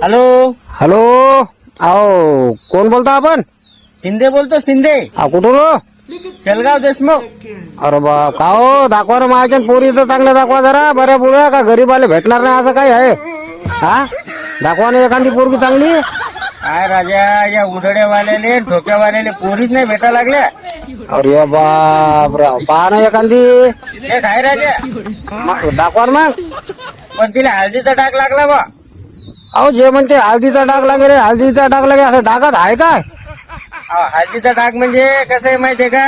Hello. Hello. अहो कोण बोलता आपण? शिंदे बोलतो, शिंदे. कुठून हो? शेलगाव देशमुख. अरे बा का हो, दाखवा ना माझ्या पोरी तर चांगलं दाखवा जरा, बऱ्या पुऱ्या का गरीबाले भेटणार नाही असं काही आहे? हा, दाखवा ना एखादी पोरगी चांगली. काय राजा, या उधड्यावाल्याले ठोक्यावाल्याले पोरीच नाही भेटा लागल्या. अरे बाप रे, पहा ना एखादी. हे काय राजा, दाखवा ना मग. पण तिला हळदीचा डाग लागला बा. अहो जे म्हणते हळदीचा डाग लागे रे, हळदीचा डाग लागे, असं डागात आहे काय? हळदीचा डाग म्हणजे कसं आहे माहितीये का?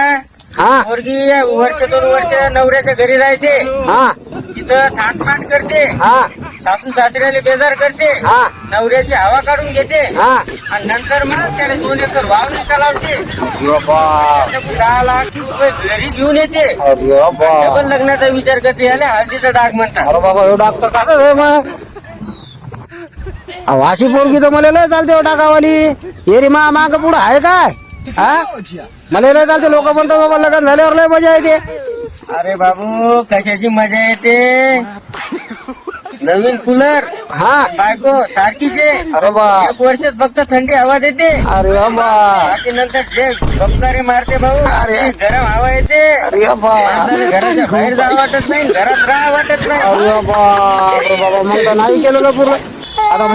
हा पोरगी वर्ष 2 वर्ष नवऱ्याच्या घरी राहते, हा तिथं थाटमाट करते, हा सासू सासऱ्याला बेजार करते, हा नवऱ्याची हवा काढून घेते, हा. आणि नंतर मग त्याला 2 एकर वाव निका लावते. अरे बाप. 10 लाख रुपये घरी घेऊन येते. अरे बाप. डबल लग्नाचा विचार करते, याला हळदीचा डाग म्हणतात. अरे बाबा हे डाग तर कसं आहे मग? अहो, अशी पोरगी तर मला लय चालते डागावाली. ये रे मा माग पुढं आहे काय? हा, मला लय चालते. लोक म्हणतात बाबा लग्न झाल्यावर लय मजा येते. अरे बाबू, कशाची मजा येते? नवीन कूलर, हा. बायको सारखीच आहे. अरे बा. 1 वर्षात फक्त थंडी हवा देते, अरे बाबा. बाकी नंतर जे गपकारे मारते भाऊ, अरे. गरम हवा येते. अरे बाबा. माणसाला घराच्या बाहेर जावं वाटत नाही, घरात राहा वाटत नाही. अरे बाबा. अरे बाबा, मग तर नाही केलं ना पूर्ण आता.